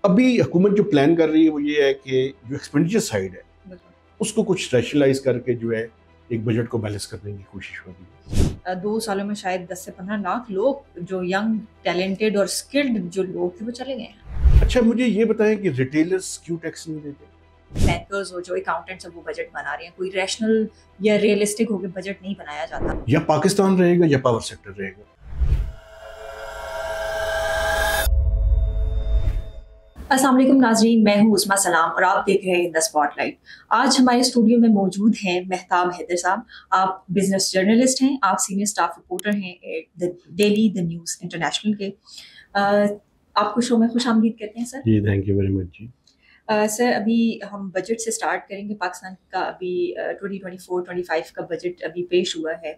ابھی حکومت جو پلان کر رہی ہے وہ یہ ہے کہ جو ایکسپینڈیچر سائڈ ہے اس کو کچھ ریشنلائز کر کے جو ہے ایک بجٹ کو بیلنس کرنے کی کوشش ہو رہی ہے. 2 سالوں میں شاید 10 سے 15 لاکھ لوگ جو ینگ ٹیلنٹڈ اور اسکلڈ جو لوگ تھے وہ چلے گئے ہیں. اچھا مجھے یہ بتائیں کہ ریٹیلرز کیوں ٹیکس نہیں دیتے؟ بینکرز اور جو اکاؤنٹنٹس ہیں وہ بجٹ بنا رہے ہیں. کوئی ریشنل یا ریئلسٹک ہو کے بجٹ نہیں بنایا جاتا. یا پاکستان رہے گا یا پاور سیکٹر رہے گا. السلام علیکم ناظرین، میں ہوں عظمیٰ سلام اور آپ دیکھ رہے ہیں دا اسپاٹ لائٹ. آج ہمارے اسٹوڈیو میں موجود ہیں مہتاب حیدر صاحب. آپ بزنس جرنلسٹ ہیں، آپ سینئر اسٹاف رپورٹر ہیں ڈیلی دا نیوز انٹرنیشنل کے. آپ کو شو میں خوش آمدید کہتے ہیں سر. جی تھینک یو ویری مچ. جی سر ابھی ہم بجٹ سے سٹارٹ کریں گے. پاکستان کا ابھی 2024-25 کا بجٹ ابھی پیش ہوا ہے،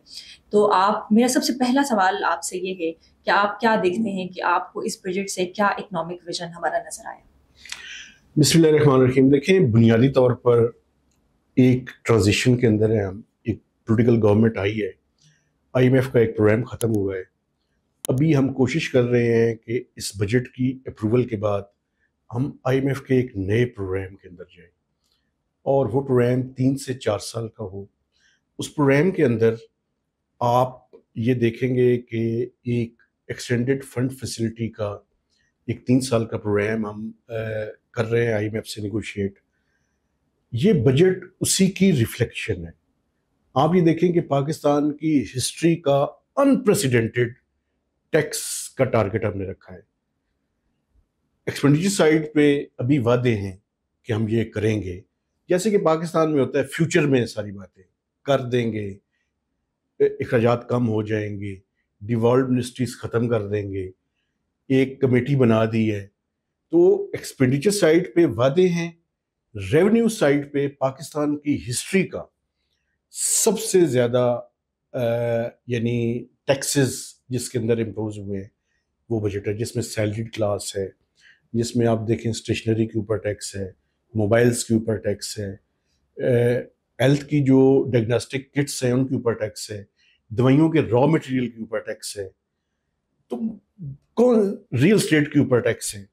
تو میرا سب سے پہلا سوال آپ سے یہ ہے کہ آپ کیا دیکھتے ہیں کہ آپ کو اس بجٹ سے کیا اکنامک ویژن ہمارا نظر آیا؟ بسم اللہ الرحمن الرحیم. دیکھیں بنیادی طور پر ایک ٹرانزیشن کے اندر ہے ہم. ایک پولیٹیکل گورنمنٹ آئی ہے، آئی ایم ایف کا ایک پروگرام ختم ہوا ہے. ابھی ہم کوشش کر رہے ہیں کہ اس بجٹ کی اپروول کے بعد ہم آئی ایم ایف کے ایک نئے پروگرام کے اندر جائیں، اور وہ پروگرام 3 سے 4 سال کا ہو. اس پروگرام کے اندر آپ یہ دیکھیں گے کہ ایک ایکسٹینڈڈ فنڈ فیسلٹی کا ایک 3 سال کا پروگرام ہم کر رہے ہیں آئی ایم ایف سے نیگوشیٹ. یہ بجٹ اسی کی ریفلیکشن ہے. آپ یہ دیکھیں کہ پاکستان کی ہسٹری کا انپریسیڈنٹڈ ٹیکس کا ٹارگٹ ہم نے رکھا ہے. ایکسپینڈیچر سائڈ پہ ابھی وعدے ہیں کہ ہم یہ کریں گے، جیسے کہ پاکستان میں ہوتا ہے فیوچر میں ساری باتیں کر دیں گے، اخراجات کم ہو جائیں گے، ڈیوالوڈ منسٹریز ختم کر دیں گے، ایک کمیٹی بنا دی ہے. تو ایکسپینڈیچر سائڈ پہ وعدے ہیں. ریونیو سائڈ پہ پاکستان کی ہسٹری کا سب سے زیادہ یعنی ٹیکسز جس کے اندر امپوز ہوئے ہیں وہ بجٹ ہے، جس میں سیلریڈ کلاس ہے، جس میں آپ دیکھیں اسٹیشنری کے اوپر ٹیکس ہے، موبائلز کے اوپر ٹیکس ہے، ہیلتھ کی جو ڈائگنوسٹک کٹس ہیں ان کے اوپر ٹیکس ہے، دوائیوں کے را مٹیریل کے اوپر ٹیکس ہے، تو ریل اسٹیٹ کے اوپر ٹیکس ہے.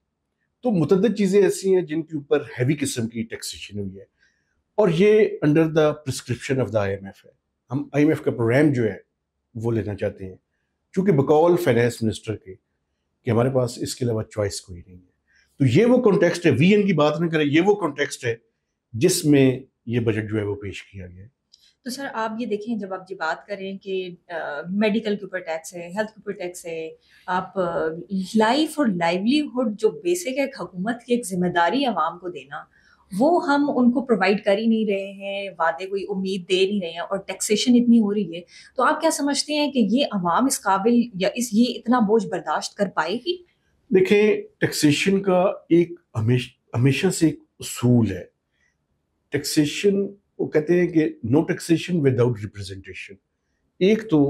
تو متعدد چیزیں ایسی ہیں جن کے اوپر ہیوی قسم کی ٹیکسیشن ہوئی ہے، اور یہ under the prescription of the I M F ہے. ہم آئی ایم ایف کا پروگرام جو ہے وہ لینا چاہتے ہیں، چونکہ بقول فائنانس منسٹر کے کہ ہمارے پاس اس کے علاوہ چوائس کوئی نہیں ہے. تو یہ وہ کانٹیکسٹ ہے، وی این کی بات نہ کریں، یہ وہ کانٹیکسٹ ہے جس میں یہ بجٹ جو ہے وہ پیش کیا گیا ہے. تو سر آپ یہ دیکھیں، جب آپ یہ بات کریں کہ میڈیکل کے اوپر ٹیکس ہے، ہیلتھ کے اوپر ٹیکس ہے، آپ لائف اور لائیولیہڈ جو بیسک ہے حکومت کی ایک ذمہ داری عوام کو دینا، وہ ہم ان کو پرووائڈ کر ہی نہیں رہے ہیں، وعدے کوئی امید دے نہیں رہے ہیں، اور ٹیکسیشن اتنی ہو رہی ہے. تو آپ کیا سمجھتے ہیں کہ یہ عوام اس قابل یا یہ اتنا بوجھ برداشت کر پائے گی؟ دیکھیں ٹیکسیشن کا ایک ہمیشہ سے ایک اصول ہے. ٹیکسیشن وہ کہتے ہیں کہ نو ٹیکسیشن وداؤٹ ریپرزنٹیشن. ایک تو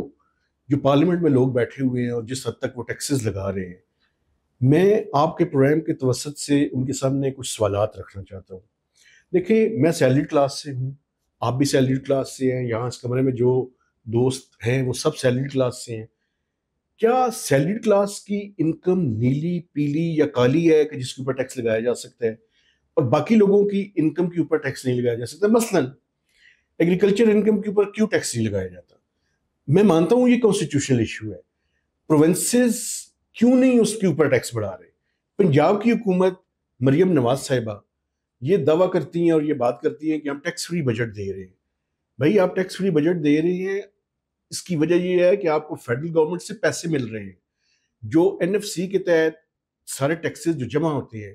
جو پارلیمنٹ میں لوگ بیٹھے ہوئے ہیں اور جس حد تک وہ ٹیکسز لگا رہے ہیں، میں آپ کے پروگرام کے توسط سے ان کے سامنے کچھ سوالات رکھنا چاہتا ہوں. دیکھیں میں سیلریڈ کلاس سے ہوں، آپ بھی سیلریڈ کلاس سے ہیں، یہاں اس کمرے میں جو دوست ہیں وہ سب سیلریڈ کلاس سے ہیں. کیا سیلریڈ کلاس کی انکم نیلی پیلی یا کالی ہے کہ جس کے اوپر ٹیکس لگایا جا سکتا ہے، اور باقی لوگوں کی انکم کے اوپر ٹیکس نہیں لگایا جا سکتا؟ مثلاً ایگریکلچر انکم کے اوپر کیوں ٹیکس نہیں لگایا جاتا؟ میں مانتا ہوں یہ کانسٹیٹیوشنل ایشو ہے. پروونسز کیوں نہیں اس کے اوپر ٹیکس بڑھا رہے؟ پنجاب کی حکومت مریم نواز صاحبہ یہ دعویٰ کرتی ہیں اور یہ بات کرتی ہیں کہ ہم ٹیکس فری بجٹ دے رہے ہیں. بھائی آپ ٹیکس فری بجٹ دے رہے ہیں، اس کی وجہ یہ ہے کہ آپ کو فیڈرل گورنمنٹ سے پیسے مل رہے ہیں. جو این ایف سی کے تحت سارے ٹیکسز جو جمع ہوتے ہیں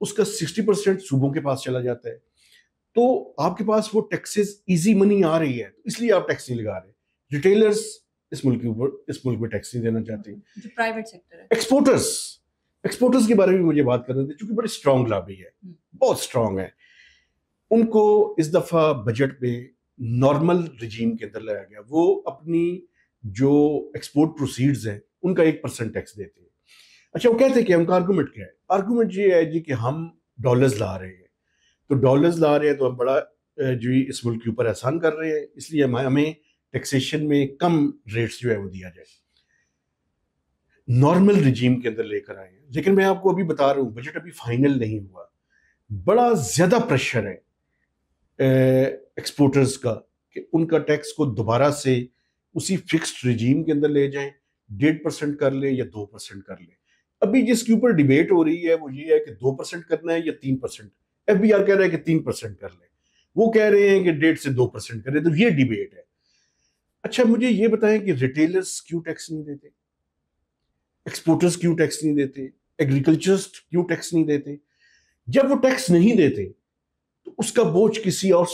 اس کا 60% صوبوں کے پاس چلا جاتا ہے. تو آپ کے پاس وہ ٹیکسز ایزی منی آ رہی ہے، اس لیے آپ ٹیکس نہیں لگا رہے. ریٹیلرز اس ملک میں ٹیکس نہیں دینا چاہتے. جو پرائیویٹ سیکٹر ہے، ایکسپورٹرز کے بارے میں مجھے بات کرنا تھی، چونکہ بڑی اسٹرانگ لابی ہے، بہت اسٹرانگ ہے. ان کو اس دفعہ بجٹ میں نارمل رجیم کے اندر لایا گیا. وہ اپنی جو ایکسپورٹ پروسیڈز ہیں ان کا 1% ٹیکس دیتے ہیں. اچھا وہ کہتے ہیں کہ ہم کا آرگومنٹ کیا ہے؟ آرگومنٹ یہ ہے جی کہ ہم ڈالرز لا رہے ہیں، تو ڈالرز لا رہے ہیں تو ہم بڑا جو اس ملک کے اوپر احسان کر رہے ہیں، اس لیے ہمیں ٹیکسیشن میں کم ریٹس جو ہے وہ دیا جائے. نارمل رجیم کے اندر لے کر آئے ہیں. لیکن میں آپ کو ابھی بتا رہا ہوں بجٹ ابھی فائنل نہیں ہوا. بڑا زیادہ پریشر ہے ایکسپورٹرز کا کہ ان کا ٹیکس کو دوبارہ سے اسی فکسڈ رجیم کے اندر لے جائیں, 1.5% کر لیں یا 2% کر لیں. ابھی جس کے اوپر ڈیبیٹ ہو رہی ہے وہ یہ ہے کہ 2% کرنا ہے یا 3%. ایف بی آر کہہ رہا ہے کہ 3% کر لیں, وہ کہہ رہے ہیں کہ 1.5 سے 2% کریں. تو یہ ڈیبیٹ ہے. اچھا مجھے یہ بتائیں کہ ریٹیلرز کیوں ٹیکس نہیں دیتے, ایکسپورٹرز کیوں ٹیکس نہیں دیتے, ایگریکلچرسٹ کیوں ٹیکس نہیں دیتے؟ جب وہ ٹیکس نہیں دیتے تو اس کا بوجھ کسی اور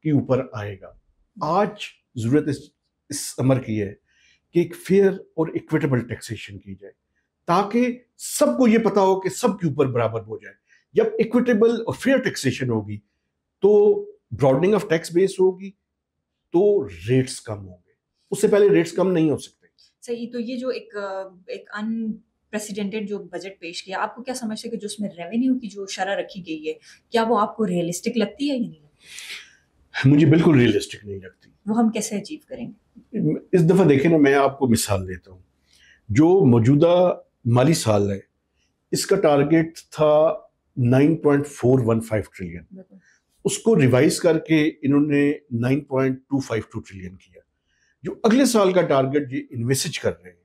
کے اوپر آئے گا. آج ضرورت اس امر کی ہے کہ ایک فیئر اور ایکویٹیبل ٹیکسیشن کی جائے تاکہ سب کو یہ پتا ہو کہ سب کے اوپر برابر ہو جائے. جب ایکویٹیبل اور فیئر ٹیکسیشن ہوگی تو براڈنگ آف ٹیکس بیس ہوگی تو ریٹس کم ہوں گے. اس سے پہلے ریٹس کم نہیں ہو سکتے. صحیح. تو یہ جو ایک انپریسیڈنٹڈ جو بجٹ پیش کیا, آپ کو کیا سمجھتے ہیں کہ جو اس میں ریونیو کی جو شرح رکھی گئی ہے کیا وہ آپ کو ریئلسٹک لگتی ہے یا نہیں لگتی؟ مجھے بالکل ریئلسٹک نہیں لگتی. وہ ہم کیسے اچیو کریں گے؟ اس دفعہ دیکھیں نا, میں آپ کو مثال دیتا ہوں. جو موجودہ مالی سال ہے اس کا ٹارگیٹ تھا 9.415 ٹریلین, اس کو ریوائز کر کے انہوں نے 9.252 ٹریلین کیا. جو اگلے سال کا ٹارگیٹ یہ انویسج کر رہے ہیں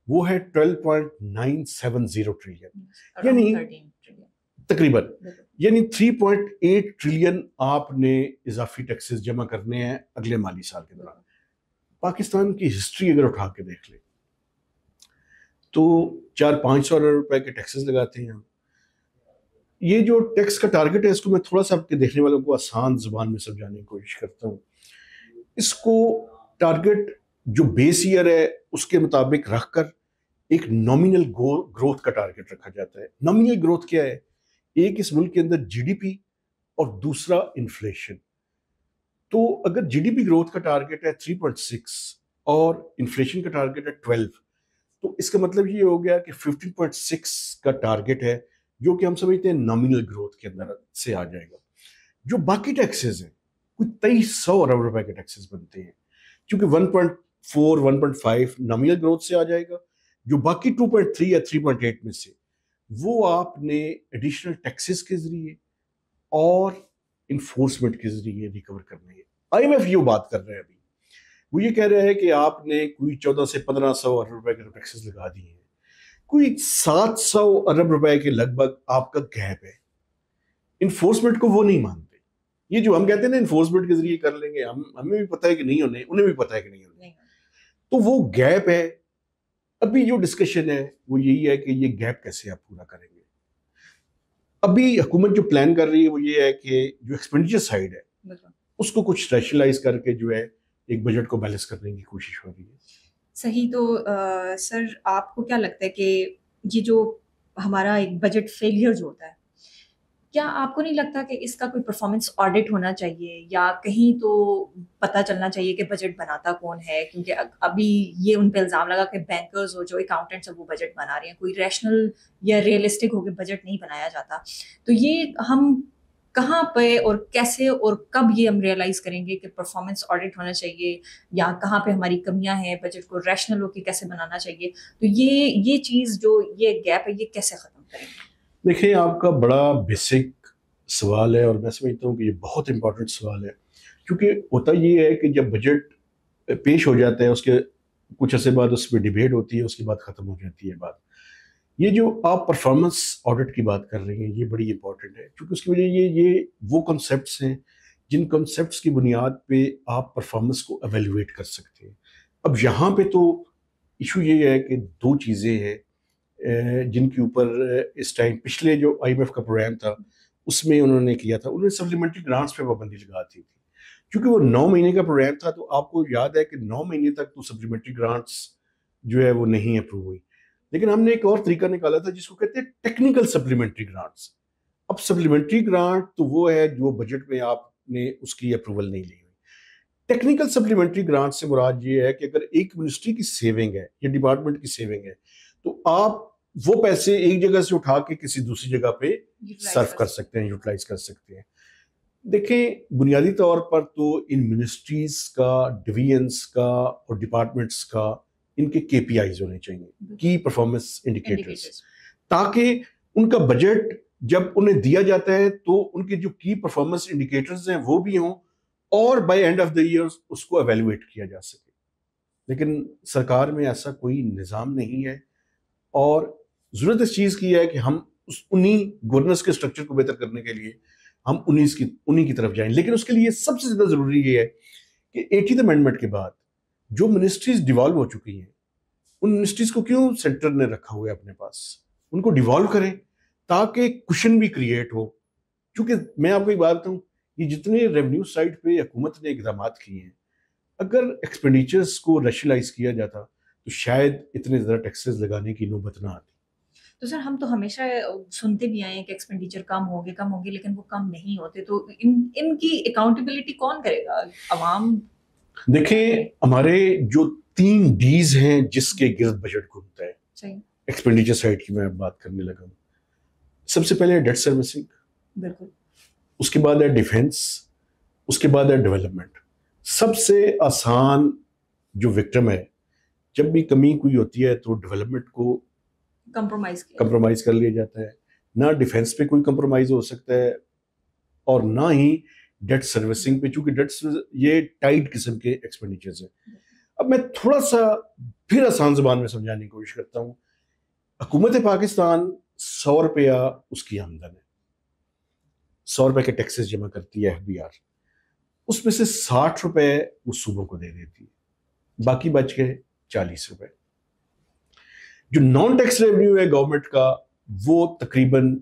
وہ ہے 12.970 ٹریلین, یعنی تقریباً یعنی 3.8 ٹریلین آپ نے اضافی ٹیکسز جمع کرنے ہیں اگلے مالی سال کے دوران. پاکستان کی ہسٹری اگر اٹھا کے دیکھ لیں تو 400-500 ارب روپے کے ٹیکسز لگاتے ہیں ہم. یہ جو ٹیکس کا ٹارگیٹ ہے اس کو میں تھوڑا سا آپ کے دیکھنے والوں کو آسان زبان میں سمجھانے کی کوشش کرتا ہوں. اس کو ٹارگیٹ جو بیس ایئر ہے اس کے مطابق رکھ کر ایک نامینل گروتھ کا ٹارگیٹ رکھا جاتا ہے. نامینل گروتھ کیا ہے؟ ایک اس ملک کے اندر جی ڈی پی اور دوسرا انفلیشن. تو اگر جی ڈی پی گروتھ کا ٹارگیٹ ہے 3.6 اور انفلیشن کا ٹارگیٹ ہے 12 تو اس کا مطلب یہ ہو گیا کہ 15.6 کا ٹارگیٹ ہے جو کہ ہم سمجھتے ہیں نامینل گروتھ کے اندر سے آ جائے گا. جو باقی ٹیکسز ہیں کوئی 2300 ارب روپے کے ٹیکسز بنتے ہیں کیونکہ 1.4 1.5 نامینل گروتھ سے آ جائے گا. جو باقی 2.3 یا 3.8 میں سے وہ آپ نے ایڈیشنل ٹیکسز کے ذریعے اور انفورسمنٹ کے ذریعے ریکور کرنے ہیں. آئی ایم ایف یہ بات کر رہے ہیں ابھی, وہ یہ کہہ رہے ہیں کہ آپ نے کوئی 1400 سے 1500 ارب روپے کے ٹیکسز لگا دیے ہیں, کوئی 700 ارب روپے کے لگ بھگ آپ کا گیپ ہے. انفورسمنٹ کو وہ نہیں مانتے. یہ جو ہم کہتے ہیں نا انفورسمنٹ کے ذریعے کر لیں گے, ہمیں بھی پتہ ہے کہ نہیں ہونے, انہیں بھی پتہ ہے کہ نہیں ہونے. تو وہ گیپ ہے. ابھی جو ڈسکشن ہے وہ یہی ہے کہ یہ گیپ کیسے آپ پورا کریں گے. ابھی حکومت جو پلان کر رہی ہے وہ یہ ہے کہ جو ایکسپینڈیچر سائیڈ ہے اس کو کچھ ریشنلائز کر کے جو ہے ایک بجٹ کو بیلنس کرنے کی کوشش ہو رہی ہے. صحیح. تو سر آپ کو کیا لگتا ہے کہ یہ جو ہمارا ایک بجٹ فیلئر جو ہوتا ہے, کیا آپ کو نہیں لگتا کہ اس کا کوئی پرفارمنس آڈٹ ہونا چاہیے یا کہیں تو پتہ چلنا چاہیے کہ بجٹ بناتا کون ہے؟ کیونکہ ابھی یہ ان پہ الزام لگا کہ بینکرز ہو جو اکاؤنٹنٹس ہیں وہ بجٹ بنا رہے ہیں, کوئی ریشنل یا ریئلسٹک ہو کے بجٹ نہیں بنایا جاتا. تو یہ ہم کہاں پہ اور کیسے اور کب یہ ہم ریئلائز کریں گے کہ پرفارمنس آڈٹ ہونا چاہیے یا کہاں پہ ہماری کمیاں ہیں, بجٹ کو ریشنل ہو کے کیسے بنانا چاہیے؟ تو یہ چیز جو یہ گیپ ہے یہ کیسے ختم کریں گے؟ دیکھیں آپ کا بڑا بیسک سوال ہے اور میں سمجھتا ہوں کہ یہ بہت امپورٹنٹ سوال ہے, کیونکہ ہوتا یہ ہے کہ جب بجٹ پیش ہو جاتا ہے اس کے کچھ عرصے بعد اس پہ ڈیبیٹ ہوتی ہے, اس کے بعد ختم ہو جاتی ہے بات. یہ جو آپ پرفارمنس آڈٹ کی بات کر رہے ہیں یہ بڑی امپورٹنٹ ہے کیونکہ اس کی وجہ یہ وہ کنسیپٹس ہیں جن کنسیپٹس کی بنیاد پہ آپ پرفارمنس کو ایویلویٹ کر سکتے ہیں. اب یہاں پہ تو ایشو یہ ہے کہ دو چیزیں ہیں جن کے اوپر اس ٹائم پچھلے جو آئی ایم ایف کا پروگرام تھا اس میں انہوں نے کیا تھا, انہوں نے سپلیمنٹری گرانٹس پہ پابندی لگا دی تھی کیونکہ وہ 9 مہینے کا پروگرام تھا. تو آپ کو یاد ہے کہ 9 مہینے تک تو سپلیمنٹری گرانٹس جو ہے وہ نہیں اپروو ہوئی, لیکن ہم نے ایک اور طریقہ نکالا تھا جس کو کہتے ہیں ٹیکنیکل سپلیمنٹری گرانٹس. اب سپلیمنٹری گرانٹ تو وہ ہے جو بجٹ میں آپ نے اس کی اپروول نہیں لی ہوئی. ٹیکنیکل سپلیمنٹری گرانٹ سے مراد یہ ہے کہ اگر ایک منسٹری کی سیونگ ہے یا ڈپارٹمنٹ کی سیونگ ہے تو آپ وہ پیسے ایک جگہ سے اٹھا کے کسی دوسری جگہ پہ صرف کر سکتے ہیں, یوٹیلائز کر سکتے ہیں. دیکھیں بنیادی طور پر تو ان منسٹریز کا, ڈویژنس کا اور ڈپارٹمنٹس کا ان کے KPIs ہونے چاہیے, کی پرفارمنس انڈیکیٹرز, Indicators. تاکہ ان کا بجٹ جب انہیں دیا جاتا ہے تو ان کے جو کی پرفارمنس انڈیکیٹرز ہیں وہ بھی ہوں, اور by end of the year اس کو ایویلویٹ کیا جا سکے. لیکن سرکار میں ایسا کوئی نظام نہیں ہے, اور ضرورت اس چیز کی ہے کہ ہم انہی گورننس کے اسٹرکچر کو بہتر کرنے کے لیے ہم انہی کی طرف جائیں. لیکن اس کے لیے سب سے زیادہ ضروری یہ ہے کہ 80th امینڈمنٹ کے بعد جو منسٹریز ڈیوالو ہو چکی ہیں, ان منسٹریز کو کیوں سینٹر نے رکھا ہوا ہے اپنے پاس, ان کو ڈیوالو کریں تاکہ کشن بھی کریٹ ہو. کیونکہ میں آپ کو ایک بات بتاؤں, یہ جتنے ریونیو سائڈ پہ حکومت نے اقدامات کیے ہیں, اگر ایکسپینڈیچرز کو ریشنلائز کیا جاتا تو شاید اتنے زیادہ ٹیکسز لگانے کی نوبت نہ آتی. تو سر ہم تو ہمیشہ سنتے بھی آئے ہیں کہ ایکسپینڈیچر کم ہوگے لیکن وہ کم نہیں ہوتے, تو ان کی اکاؤنٹیبلٹی کون کرے گا؟ عوام. دیکھیں, ہمارے جو 3 Ds ہیں جس کے گرد بجٹ گھومتا ہے, صحیح, ایکسپینڈیچر سائڈ کی میں بات کرنے لگا ہوں. سب سے پہلے ڈیٹ سروسنگ, بالکل, اس کے بعد ہے ڈیفینس, اس کے بعد ہے ڈیولپمنٹ. سب سے آسان جو وکٹم ہے جب بھی کمی کوئی ہوتی ہے تو ڈیولپمنٹ کو کمپرومائز کر لیا جاتا ہے. نہ ڈیفینس پہ کوئی کمپرومائز ہو سکتا ہے اور نہ ہی ڈیٹ سروسنگ پہ, چونکہ ڈیٹ یہ ٹائٹ قسم کے ایکسپینڈیچرز ہیں. اب میں تھوڑا سا پھر آسان زبان میں سمجھانے کی کوشش کرتا ہوں. حکومت پاکستان 100 روپیہ اس کی آمدن ہے, 100 روپے کے ٹیکسز جمع کرتی ہے FBR, اس میں سے 60 روپے وہ صوبوں کو دے دیتی ہے, باقی بچ گئے 40 روپے. جو نان ٹیکس ریونیو ہے گورنمنٹ کا, وہ تقریباً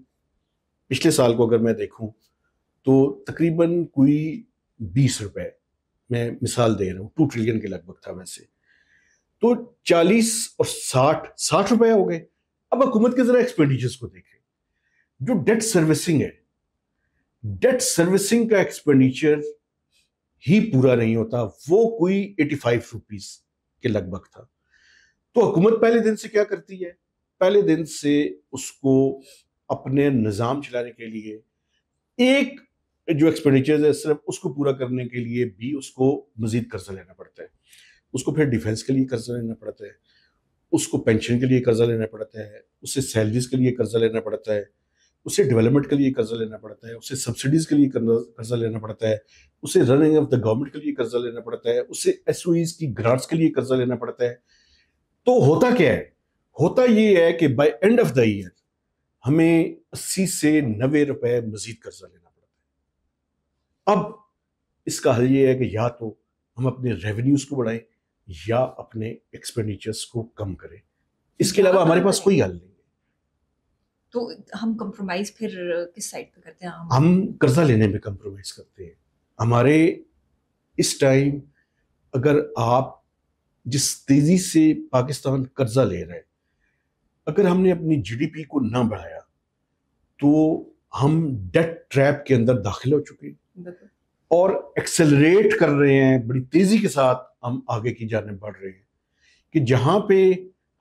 پچھلے سال کو اگر میں دیکھوں تو تقریباً کوئی 20 روپے, میں مثال دے رہا ہوں, 2 ٹریلین کے لگ بھگ تھا ویسے. تو 40 اور 60 روپے ہو گئے. اب حکومت کے ذرا ایکسپینڈیچرز کو دیکھیں. جو ڈیٹ سروسنگ ہے, ڈیٹ سروسنگ کا ایکسپینڈیچر ہی پورا نہیں ہوتا, وہ کوئی 85 روپیز کے لگ بھگ تھا. تو حکومت پہلے دن سے کیا کرتی ہے, پہلے دن سے اس کو اپنے نظام چلانے کے لیے ایک جو ایکسپینڈیچر ہے صرف اس کو پورا کرنے کے لیے بھی اس کو مزید قرضہ لینا پڑتا ہے. اس کو پھر ڈیفینس کے لیے قرضہ لینا پڑتا ہے, اس کو پینشن کے لیے قرضہ لینا پڑتا ہے, اسے سیلریز کے لیے قرضہ لینا پڑتا ہے, اسے ڈیولپمنٹ کے لیے قرضہ لینا پڑتا ہے, اسے سبسڈیز کے لیے قرضہ لینا پڑتا ہے, اسے رننگ آف دا گورنمنٹ کے لیے قرضہ لینا پڑتا ہے, اسے SOEs کی گرانٹس کے لیے قرضہ لینا پڑتا ہے. تو ہوتا کیا ہے, ہوتا یہ ہے کہ by end of the year ہمیں 80 سے 90 روپے مزید قرضہ لینا پڑتا ہے. اب اس کا حل یہ ہے کہ یا تو ہم اپنے ریونیوز کو بڑھائیں یا اپنے ایکسپینڈیچرز کو کم کریں, اس کے علاوہ ہمارے پاس کوئی حل نہیں ہے. تو ہم کمپرومائز پھر کس سائڈ پہ کرتے ہیں؟ ہم قرضہ لینے میں کمپرومائز کرتے ہیں. ہمارے اس ٹائم اگر آپ جس تیزی سے پاکستان قرضہ لے رہا ہے, اگر ہم نے اپنی GDP کو نہ بڑھایا تو ہم ڈیٹ ٹریپ کے اندر داخل ہو چکے ہیں اور ایکسلریٹ کر رہے ہیں, بڑی تیزی کے ساتھ ہم آگے کی جانب بڑھ رہے ہیں کہ جہاں پہ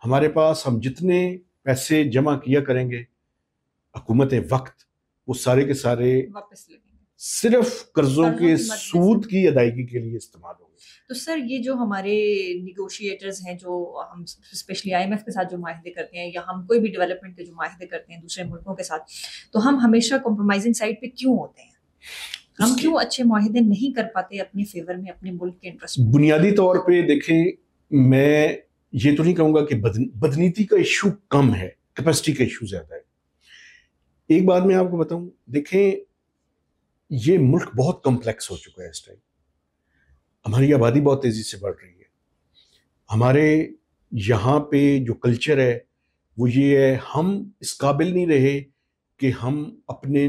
ہمارے پاس ہم جتنے پیسے جمع کیا کریں گے حکومت وقت, وہ سارے کے سارے واپس لگیں گے, صرف قرضوں کے سود کی ادائیگی کے لیے استعمال ہوں گے. تو سر یہ جو ہمارے نیگوشیٹرز ہیں, جو ہم اسپیشلی IMF کے ساتھ جو معاہدے کرتے ہیں یا ہم کوئی بھی ڈیولپمنٹ کے جو معاہدے کرتے ہیں دوسرے ملکوں کے ساتھ, تو ہم ہمیشہ کمپرومائزنگ سائڈ پہ کیوں ہوتے ہیں؟ ہم کیوں اچھے معاہدے نہیں کر پاتے اپنے فیور میں, اپنے ملک کے انٹرسٹ میں؟ بنیادی طور پہ دیکھیں, میں یہ تو نہیں کہوں گا کہ بدنیتی کا ایشو کم ہے, کیپیسٹی کا ایشو زیادہ ہے. ایک بات میں آپ کو بتاؤں, دیکھیں یہ ملک بہت کمپلیکس ہو چکا ہے اس ٹائم. ہماری آبادی بہت تیزی سے بڑھ رہی ہے. ہمارے یہاں پہ جو کلچر ہے وہ یہ ہے, ہم اس قابل نہیں رہے کہ ہم اپنے,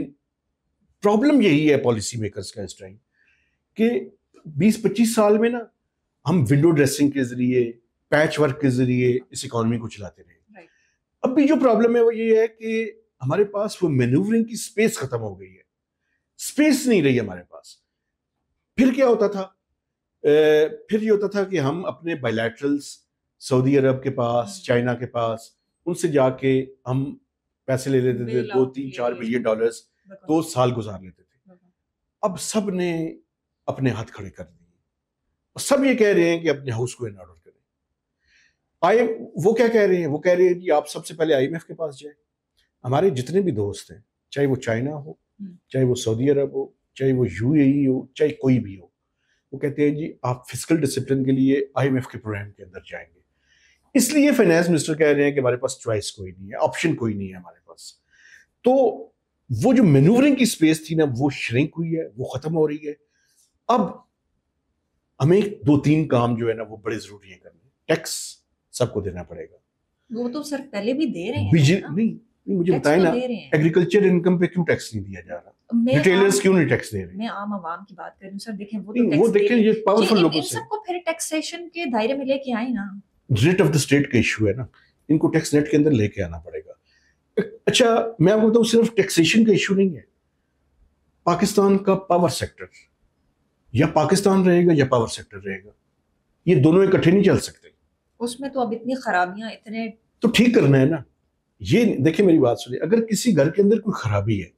پرابلم یہی ہے پالیسی میکرز کا اس ٹائم کہ 20-25 سال میں نا ہم ونڈو ڈریسنگ کے ذریعے, پیچ ورک کے ذریعے اس اکانومی کو چلاتے رہے. اب بھی جو پرابلم ہے وہ یہ ہے کہ ہمارے پاس وہ مینوورنگ کی سپیس ختم ہو گئی ہے, سپیس نہیں رہی ہمارے پاس. پھر کیا ہوتا تھا, پھر یہ ہوتا تھا کہ ہم اپنے بائیلیٹرلز سعودی عرب کے پاس, چائنا کے پاس, ان سے جا کے ہم پیسے لے لیتے تھے, 2-3-4 بلین ڈالرز, 2 سال گزار لیتے تھے. اب سب نے اپنے ہاتھ کھڑے کر دیے اور سب یہ کہہ رہے ہیں کہ اپنے ہاؤس کو ان آرڈر کریں. وہ کیا کہہ رہے ہیں؟ وہ کہہ رہے ہیں جی آپ سب سے پہلے IMF کے پاس جائیں. ہمارے جتنے بھی دوست ہیں, چاہے وہ چائنا ہو, چاہے وہ سعودی عرب ہو, چاہے وہ UAE ہو, چاہے کوئی بھی ہو, وہ کہتے ہیں جی آپ فزیکل ڈسپلن کے لیے IMF کے پروگرام کے اندر جائیں گے. اس لیے فائنانس منسٹر کہہ رہے ہیں کہ ہمارے پاس چوائس کوئی نہیں ہے, آپشن کوئی نہیں ہے ہمارے پاس. تو وہ جو مینورنگ کی اسپیس تھی نا, وہ شرنک ہوئی ہے, وہ ختم ہو رہی ہے. اب ہمیں 2-3 کام جو ہے نا وہ بڑے ضروری ہیں کرنے. ٹیکس سب کو دینا پڑے گا. وہ تو سر پہلے بھی دے رہے ہیں نا. نہیں مجھے بتائیں نا, ایگریکلچر انکم پہ کیوں ٹیکس نہیں دیا جا رہا؟ ریٹیلرز کیوں نہیں ٹیکس دے رہے؟ میں عام عوام کی بات کر رہی ہوں سر. دیکھیں وہ دیکھیں یہ پاورفل لوگوں سے سب کو پھر ٹیکسیشن کے دائرے میں لے کے آئیں نا. ریٹ آف دا اسٹیٹ کا ایشو ہے نا, ان کو ٹیکس نیٹ کے اندر لے کے آنا پڑے گا. اچھا میں آپ کو بتاؤں, صرف ٹیکسیشن کا ایشو نہیں ہے. پاکستان کا پاور سیکٹر یا پاکستان رہے گا یا پاور سیکٹر رہے گا, یہ دونوں اکٹھے نہیں چل سکتے. اس میں تو اب اتنی خرابیاں, اتنے تو ٹھیک کرنا ہے نا. یہ دیکھیں میری بات سنیں, اگر کسی گھر کے اندر کوئی خرابی ہے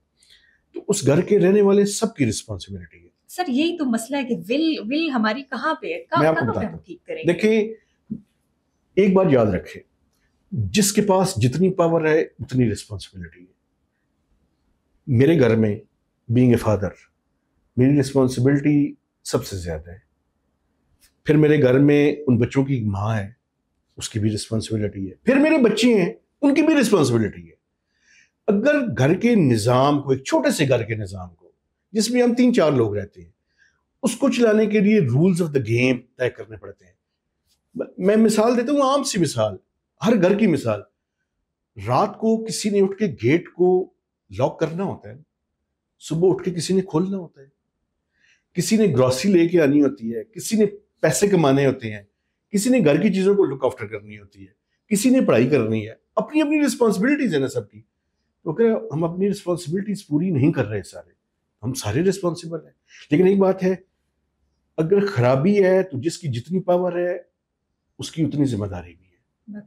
تو اس گھر کے رہنے والے سب کی رسپانسبلٹی ہے. سر یہی تو مسئلہ ہے کہ ول ہماری کہاں پہ ہے, میں آپ کو بتاتا ہوں. دیکھیں ایک بات یاد رکھیں, جس کے پاس جتنی پاور ہے اتنی رسپانسبلٹی ہے. میرے گھر میں بینگ اے فادر میری رسپانسبلٹی سب سے زیادہ ہے. پھر میرے گھر میں ان بچوں کی ماں ہے, اس کی بھی رسپانسبلٹی ہے. پھر میرے بچے ہیں, ان کی بھی رسپانسبلٹی ہے. اگر گھر کے نظام کو, ایک چھوٹے سے گھر کے نظام کو جس میں ہم 3-4 لوگ رہتے ہیں, اس کو چلانے کے لیے رولز آف دا گیم طے کرنے پڑتے ہیں. میں مثال دیتا ہوں, عام سی مثال, ہر گھر کی مثال. رات کو کسی نے اٹھ کے گیٹ کو لاک کرنا ہوتا ہے, صبح اٹھ کے کسی نے کھولنا ہوتا ہے, کسی نے گروسری لے کے آنی ہوتی ہے, کسی نے پیسے کمانے ہوتے ہیں, کسی نے گھر کی چیزوں کو لک آفٹر کرنی ہوتی ہے, کسی نے پڑھائی کرنی ہے. اپنی اپنی رسپانسبلٹیز ہیں نا سب کی. تو کہ ہم اپنی رسپانسبلٹیز پوری نہیں کر رہے سارے, ہم سارے رسپانسبل ہیں. لیکن ایک بات ہے, اگر خرابی ہے تو جس کی جتنی پاور ہے اس کی اتنی ذمہ داری بھی ہے,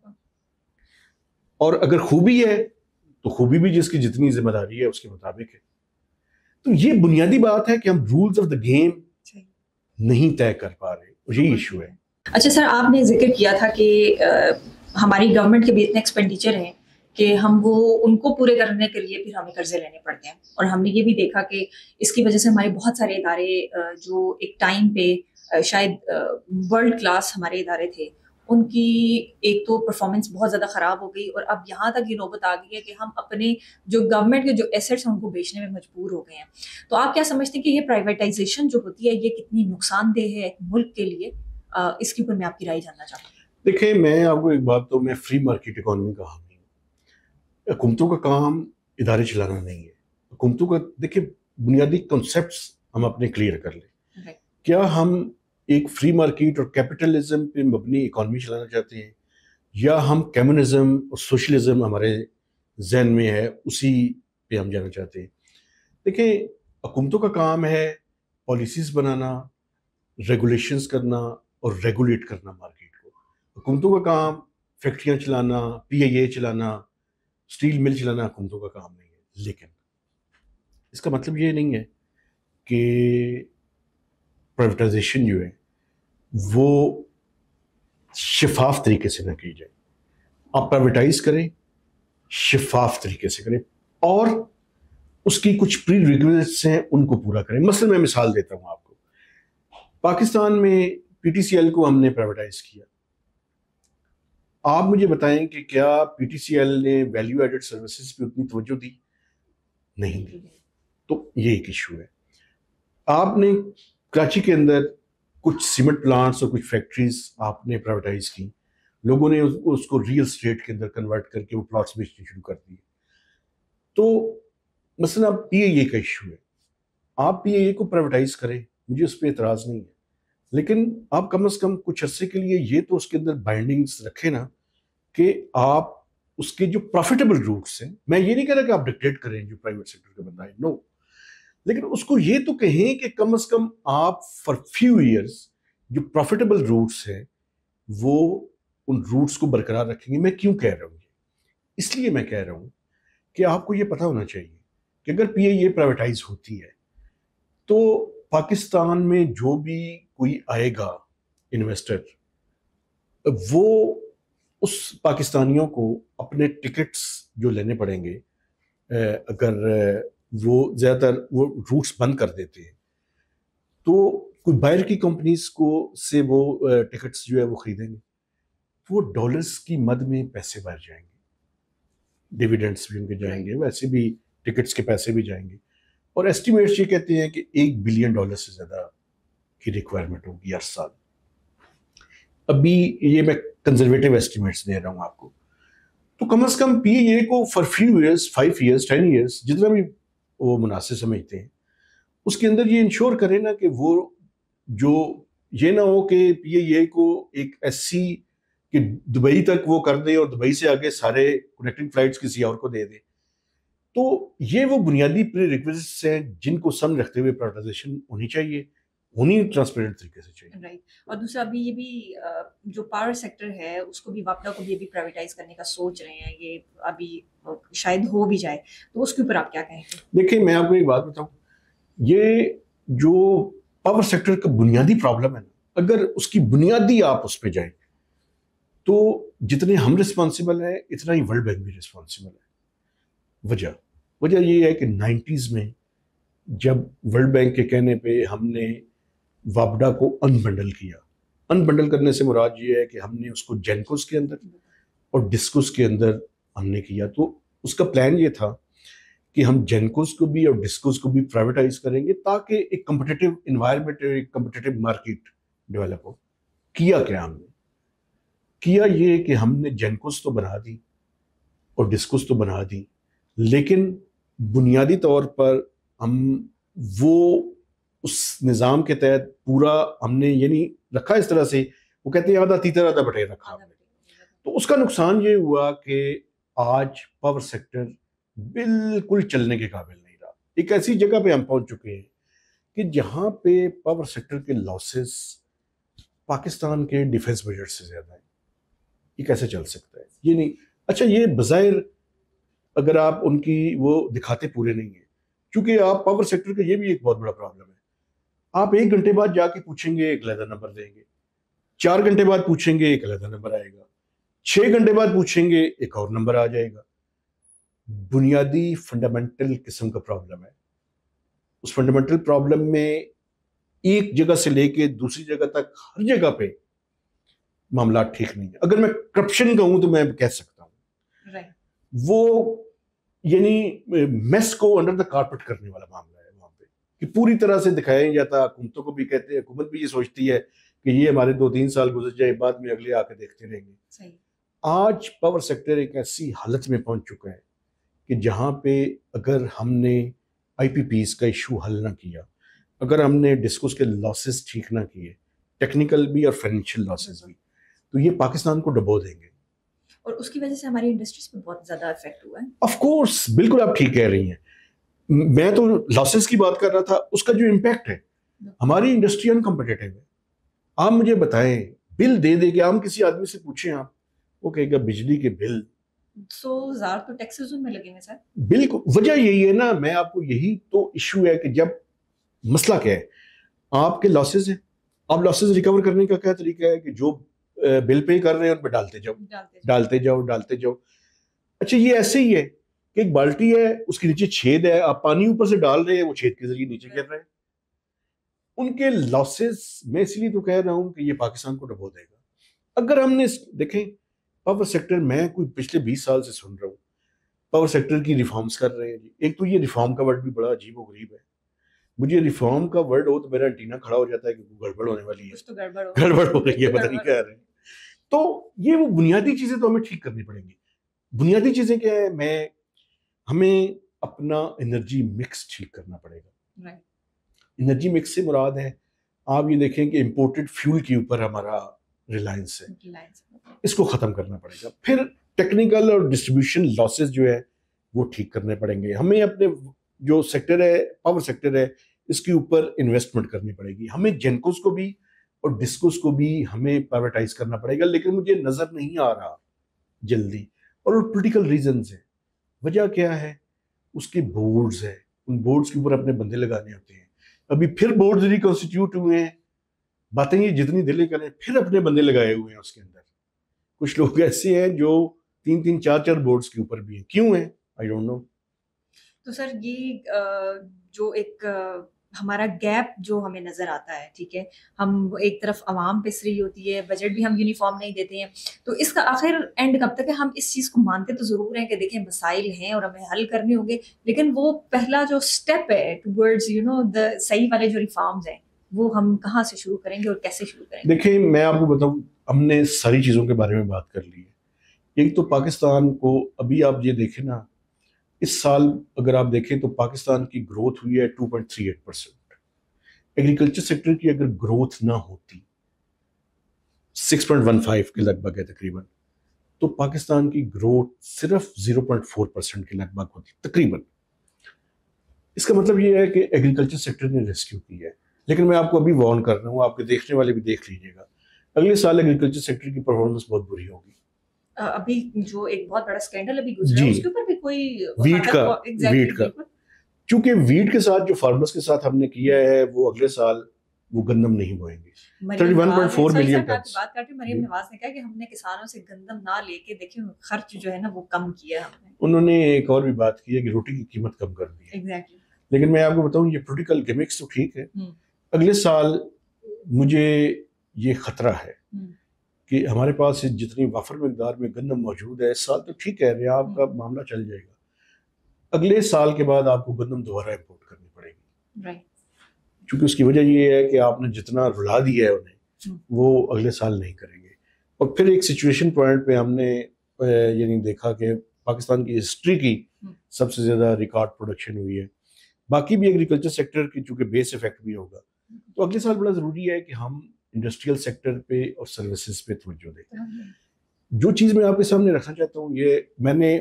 اور اگر خوبی ہے تو خوبی بھی جس کی جتنی ذمہ داری ہے اس کے مطابق ہے. تو یہ بنیادی بات ہے کہ ہم رولز آف دا گیم نہیں طے کر پا رہے, یہی ایشو ہے. اچھا سر, آپ نے ذکر کیا تھا کہ ہماری گورنمنٹ کے بھی اتنے ایکسپینڈیچر ہیں کہ ہم ان کو پورے کرنے کے لیے پھر ہمیں قرضے لینے پڑتے ہیں. اور ہم نے یہ بھی دیکھا کہ اس کی وجہ سے ہمارے بہت سارے ادارے جو ایک ٹائم پہ شاید ورلڈ کلاس ہمارے ادارے تھے, ان کی ایک تو پرفارمنس بہت زیادہ خراب ہو گئی, اور اب یہاں تک یہ نوبت آ گئی ہے کہ ہم اپنے جو گورنمنٹ کے جو ایسٹس ہیں ان کو بیچنے میں مجبور ہو گئے ہیں. تو آپ کیا سمجھتے ہیں کہ یہ پرائیویٹائزیشن جو ہوتی ہے یہ کتنی نقصان دہ ہے ملک کے لیے؟ اس کے اوپر میں آپ کی رائے جاننا چاہتا ہوں. دیکھیں میں آپ کو ایک بات تو, میں فری مارکیٹ اکانومی کا حامی ہوں. حکومتوں کا کام ادارے چلانا نہیں ہے. حکومتوں کا دیکھیں بنیادی کنسیپٹس ہم اپنے کلیئر کر لیں. کیا ہم ایک فری مارکیٹ اور کیپٹلزم پہ مبنی اکانومی چلانا چاہتے ہیں, یا ہم کمیونزم اور سوشلزم ہمارے ذہن میں ہے اسی پہ ہم جانا چاہتے ہیں؟ دیکھیں حکومتوں کا کام ہے پالیسیز بنانا, ریگولیشنز کرنا اور ریگولیٹ کرنا مارکیٹ کو. حکومتوں کا کام فیکٹریاں چلانا, PIA چلانا, اسٹیل مل چلانا حکومتوں کا کام نہیں ہے. لیکن اس کا مطلب یہ نہیں ہے کہ پرائیویٹائزیشن جو ہے وہ شفاف طریقے سے نہ کی جائے. آپ پرائیویٹائز کریں, شفاف طریقے سے کریں, اور اس کی کچھ پری ریکویزٹس ہیں ان کو پورا کریں. مثلا میں مثال دیتا ہوں آپ کو. پاکستان میں PTCL کو ہم نے پرائیویٹائز کیا. آپ مجھے بتائیں کہ کیا PTCL نے ویلیو ایڈڈ سروسز پہ اتنی توجہ دی؟ نہیں دی. تو یہ ایک ایشو ہے. آپ نے کراچی کے اندر کچھ سیمنٹ پلانٹس اور کچھ فیکٹریز آپ نے پرائیویٹائز کی, لوگوں نے اس کو ریئل اسٹیٹ کے اندر کنورٹ کر کے وہ پلاٹس بیچنے شروع کر دیے. تو مثلا PIA کا ایشو ہے, آپ PIA کو پرائیویٹائز کریں, مجھے اس پہ اعتراض نہیں ہے, لیکن آپ کم از کم کچھ عرصے کے لیے یہ تو اس کے اندر بائنڈنگز رکھیں نا کہ آپ اس کے جو پروفیٹیبل روٹس ہیں, میں یہ نہیں کہہ رہا کہ آپ ڈکٹیٹ کریں جو پرائیویٹ سیکٹر کا بندہ ہے, نو, لیکن اس کو یہ تو کہیں کہ کم از کم آپ فار فیو ایئرس جو پروفیٹیبل روٹس ہیں وہ ان روٹس کو برقرار رکھیں گے. میں کیوں کہہ رہا ہوں یہ؟ اس لیے میں کہہ رہا ہوں کہ آپ کو یہ پتہ ہونا چاہیے کہ اگر PIA پرائیویٹائز ہوتی ہے تو پاکستان میں جو بھی کوئی آئے گا انویسٹر, وہ اس پاکستانیوں کو اپنے ٹکٹس جو لینے پڑیں گے، اگر وہ زیادہ تر وہ روٹس بند کر دیتے ہیں تو کوئی باہر کی کمپنیز کو سے وہ ٹکٹس جو ہے وہ خریدیں گے، وہ ڈالرز کی مد میں پیسے باہر جائیں گے، ڈیویڈنڈس بھی ان کے جائیں گے، ویسے بھی ٹکٹس کے پیسے بھی جائیں گے، اور ایسٹیمیٹس یہ کہتے ہیں کہ $1 بلین سے زیادہ کی ریکوائرمنٹ ہوگی ہر سال. ابھی یہ میں کنزرویٹو ایسٹیمیٹس دے رہا ہوں آپ کو، تو کم از کم پی اے کو for few years, 5 years, 10 years, جتنا بھی وہ مناسب سمجھتے ہیں، اس کے اندر یہ انشور کرے نا کہ وہ جو یہ نہ ہو کہ پی اے کو ایک ایسی کہ دبئی تک وہ کر دے اور دبئی سے آگے سارے کنیکٹنگ فلائٹس کسی اور کو دے دے. تو یہ وہ بنیادی پری ریکویزٹس ہیں جن کو سامنے رکھتے ہوئے پرائیویٹائزیشن ہونی چاہیے، ہونی ٹرانسپیرنٹ طریقے سے چاہیے. رائٹ. اور دوسرا ابھی یہ بھی جو پاور سیکٹر ہے اس کو بھی واپڈا کو بھی ابھی پرائیویٹائز کرنے کا سوچ رہے ہیں، یہ ابھی شاید ہو بھی جائے، تو اس کے اوپر آپ کیا کہیں گے؟ دیکھیں میں آپ کو ایک بات بتاؤں، یہ جو پاور سیکٹر کا بنیادی پرابلم ہے نا، اگر اس کی بنیادی آپ اس پہ جائیں تو جتنے ہم رسپانسیبل ہیں اتنا ہی ورلڈ بینک بھی رسپانسیبل ہے. وجہ یہ ہے کہ 90s میں جب ورلڈ بینک کے کہنے پہ ہم نے واپڈا کو انبنڈل کیا، انبنڈل کرنے سے مراد یہ ہے کہ ہم نے اس کو جینکوس کے اندر اور ڈسکوس کے اندر ہم نے کیا. تو اس کا پلان یہ تھا کہ ہم جینکوس کو بھی اور ڈسکوس کو بھی پرائیویٹائز کریں گے تاکہ ایک کمپٹیٹیو انوائرمنٹ اور ایک کمپٹیٹیو مارکیٹ ڈیولپ ہو. کیا ہم نے کیا یہ کہ ہم نے جینکوس تو بنا دی اور ڈسکوس تو بنا دی، لیکن بنیادی طور پر ہم وہ اس نظام کے تحت پورا ہم نے یعنی رکھا اس طرح سے، وہ کہتے ہیں آدھا تیتر آدھا بٹیر رکھا. تو اس کا نقصان یہ ہوا کہ آج پاور سیکٹر بالکل چلنے کے قابل نہیں رہا. ایک ایسی جگہ پہ ہم پہنچ چکے ہیں کہ جہاں پہ پاور سیکٹر کے لاسز پاکستان کے ڈیفنس بجٹ سے زیادہ ہیں. یہ کیسے چل سکتا ہے؟ یہ نہیں. اچھا یہ بظاہر اگر آپ ان کی وہ دکھاتے پورے نہیں ہیں، کیونکہ آپ پاور سیکٹر کا یہ بھی ایک بہت بڑا پرابلم ہے. آپ 1 گھنٹے بعد جا کے پوچھیں گے ایک علیحدہ نمبر دیں گے، 4 گھنٹے بعد پوچھیں گے ایک علیحدہ نمبر آئے گا، 6 گھنٹے بعد پوچھیں گے ایک اور نمبر آ جائے گا. بنیادی فنڈامنٹل قسم کا پرابلم ہے. اس فنڈامنٹل پرابلم میں ایک جگہ سے لے کے دوسری جگہ تک ہر جگہ پہ معاملات ٹھیک نہیں ہیں. اگر میں کرپشن کہوں تو میں کہہ سکتا ہوں وہ یعنی میس کو انڈر دا کارپٹ کرنے والا معاملہ ہے وہاں پہ، کہ پوری طرح سے دکھایا نہیں جاتا. حکومتوں کو بھی کہتے ہیں، حکومت بھی یہ سوچتی ہے کہ یہ ہمارے 2-3 سال گزر جائے، بعد میں اگلے آ کے دیکھتے رہیں گے. آج پاور سیکٹر ایک ایسی حالت میں پہنچ چکا ہے کہ جہاں پہ اگر ہم نے آئی پی پیز کا ایشو حل نہ کیا، اگر ہم نے ڈسکوس کے لاسز ٹھیک نہ کیے، ٹیکنیکل بھی اور فائنینشیل لاسز بھی، تو یہ پاکستان کو ڈبو دیں گے. اور اس کی وجہ سے ہماری انڈسٹریز پہ بہت زیادہ افیکٹ ہوا ہے. آف کورس بالکل آپ ٹھیک کہہ رہی ہیں. میں تو لاسز کی بات کر رہا تھا، اس کا جو امپیکٹ ہے ہماری انڈسٹری انکمپٹیٹیو ہے. آپ مجھے بتائیں بل دے دے کے عام کسی آدمی سے پوچھیں آپ، وہ کہے گا بجلی کے بل 100,000 تو ٹیکسز میں لگیں گے سر. بالکل وجہ یہی ہے نا. میں آپ کو یہی تو ایشو ہے کہ جب مسئلہ کیا ہے، آپ کے لاسز ہیں، آپ لاسز ریکور کرنے کا کیا طریقہ ہے کہ جو بل پے کر رہے ہیں ان پہ ڈالتے جاؤ. اچھا یہ ایسے ہی ہے کہ ایک بالٹی ہے، اس کے نیچے چھید ہے، آپ پانی اوپر سے ڈال رہے ہیں، وہ چھید کے ذریعے نیچے گر رہے ہیں. ان کے لاسز میں اس لیے تو کہہ رہا ہوں کہ یہ پاکستان کو ڈبو دے گا. اگر ہم نے دیکھیں پاور سیکٹر، میں کوئی پچھلے 20 سال سے سن رہا ہوں پاور سیکٹر کی ریفارمز کر رہے ہیں. ایک تو یہ ریفارم کا ورڈ بھی بڑا عجیب و غریب ہے. مجھے ریفارم کا ورڈ ہو تو میرا انٹینا کھڑا ہو جاتا ہے کہ گڑبڑ ہونے والی ہے، گڑبڑ ہو رہی ہے، پتہ نہیں کیا رہے ہیں. تو یہ وہ بنیادی چیزیں تو ہمیں ٹھیک کرنی پڑیں گی. بنیادی چیزیں کیا ہے؟ ہمیں اپنا انرجی مکس ٹھیک کرنا پڑے گا. انرجی مکس سے مراد ہے، آپ یہ دیکھیں کہ امپورٹڈ فیول کے اوپر ہمارا ریلائنس ہے، اس کو ختم کرنا پڑے گا. پھر ٹیکنیکل اور ڈسٹریبیوشن لاسز جو ہے وہ ٹھیک کرنے پڑیں گے. ہمیں اپنے جو سیکٹر ہے، پاور سیکٹر ہے، اس کے اوپر انویسٹمنٹ کرنی پڑے گی. ہمیں جینکوس کو بھی اور ڈسکوس کو بھی ہمیں پرائیویٹائز کرنا پڑے گا، لیکن مجھے نظر نہیں آ رہا جلدی. اور پولیٹیکل ریزنز ہیں. وجہ کیا ہے؟ اس کے بورڈز ہیں، ان بورڈز کے اوپر اپنے بندے لگانے ہوتے ہیں. ابھی پھر بورڈز ریکنسٹیٹیوٹ ہوئے ہیں، باتیں یہ جتنی دلیں کریں، پھر اپنے بندے لگائے ہوئے ہیں اس کے اندر. کچھ لوگ ایسے ہیں جو 3-4 بورڈز کے اوپر بھی ہیں. کیوں ہیں؟ I don't know. تو سر یہ جو ایک ہمارا گیپ جو ہمیں نظر آتا ہے، ٹھیک ہے، ہم ایک طرف عوام پس رہی ہوتی ہے، بجٹ بھی ہم یونیفارم نہیں دیتے ہیں، تو اس کا آخر اینڈ کب تک ہے؟ ہم اس چیز کو مانتے تو ضرور ہیں کہ دیکھیں مسائل ہیں اور ہمیں حل کرنے ہوں گے، لیکن وہ پہلا جو اسٹیپ ہے ٹورڈز دا صحیح والے جو ریفارمز ہیں وہ ہم کہاں سے شروع کریں گے اور کیسے شروع کریں گے؟ دیکھیں میں آپ کو بتاؤں، ہم نے ساری چیزوں کے بارے میں بات کر لی ہے. ایک تو پاکستان کو ابھی آپ یہ دیکھیں نا، اس سال اگر آپ دیکھیں تو پاکستان کی گروتھ ہوئی ہے 2.38%. ایگریکلچر سیکٹر کی اگر گروتھ نہ ہوتی 6.15 کے لگ بھگ ہے تقریباً، تو پاکستان کی گروتھ صرف 0.4% کے لگ بھگ ہوتی تقریباً. اس کا مطلب یہ ہے کہ ایگریکلچر سیکٹر نے ریسکیو کی ہے. لیکن میں آپ کو ابھی وارن کر رہا ہوں، آپ کے دیکھنے والے بھی دیکھ لیجیے گا، اگلے سال ایگریکلچر سیکٹر کی پرفارمنس بہت بری ہوگی. ابھی جو ایک بہت بڑا اسکینڈل ابھی گزرا ہے جی، اس کے اوپر بھی کوئی ویٹ کا ویٹ کا چونکہ ویٹ کے ساتھ جو فارمرز کے ساتھ ہم نے کیا ہے وہ اگلے سال وہ گندم نہیں بوئیں گے. 31.4 ملین ٹنز. بات کرتے مریم نواز نے کہا کہ ہم نے کسانوں سے گندم نہ لے کے دیکھیں خرچ جو ہے نا وہ کم کیا ہم نے. انہوں نے ایک اور بھی بات کی ہے کہ روٹی کی قیمت کم کر دی ہے. ایگزیکٹلی. لیکن میں آپ کو بتاؤں یہ پولیٹیکل گیمکس تو ٹھیک ہے، اگلے سال مجھے یہ خطرہ ہے کہ ہمارے پاس جتنی وافر مقدار میں گندم موجود ہے اس سال تو ٹھیک ہے، ریاب کا معاملہ چل جائے گا. اگلے سال کے بعد آپ کو گندم دوبارہ امپورٹ کرنی پڑے گی، چونکہ اس کی وجہ یہ ہے کہ آپ نے جتنا رلا دیا ہے انہیں وہ اگلے سال نہیں کریں گے. اور پھر ایک سچویشن پوائنٹ پہ ہم نے یعنی دیکھا کہ پاکستان کی ہسٹری کی سب سے زیادہ ریکارڈ پروڈکشن ہوئی ہے. باقی بھی ایگریکلچر سیکٹر کی چونکہ بیس افیکٹ بھی ہوگا، تو اگلے سال بڑا ضروری ہے کہ ہم انڈسٹریل سیکٹر پہ اور سروسز پہ توجہ دیں. جو چیز میں آپ کے سامنے رکھنا چاہتا ہوں، یہ میں نے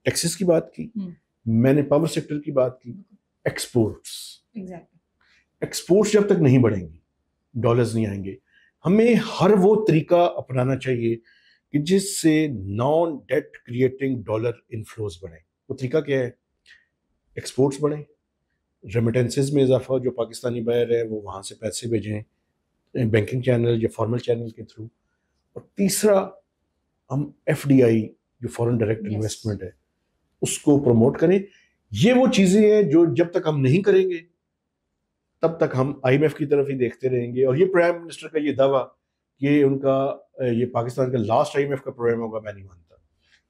ٹیکسز کی بات کی، میں نے پاور سیکٹر کی بات کی، ایکسپورٹس جب تک نہیں بڑھیں گی ڈالرز نہیں آئیں گے. ہمیں ہر وہ طریقہ اپنانا چاہیے کہ جس سے non debt creating dollar inflows بڑھیں. وہ طریقہ کیا ہے؟ ایکسپورٹس بڑھیں، ریمیٹنسز میں اضافہ، جو پاکستانی بائر ہے وہ وہاں سے پیسے بھیجیں بینکنگ چینل یا فارمل چینل کے تھرو. اور تیسرا ہم ایف ڈی آئی جو فورن ڈائریکٹ انویسٹمنٹ ہے اس کو پروموٹ کریں. یہ وہ چیزیں ہیں جو جب تک ہم نہیں کریں گے تب تک ہم آئی ایم ایف کی طرف ہی دیکھتے رہیں گے. اور یہ پرائم منسٹر کا یہ دعویٰ کہ ان کا یہ پاکستان کا لاسٹ آئی ایم ایف کا پروگرام ہوگا، میں نہیں مانتا.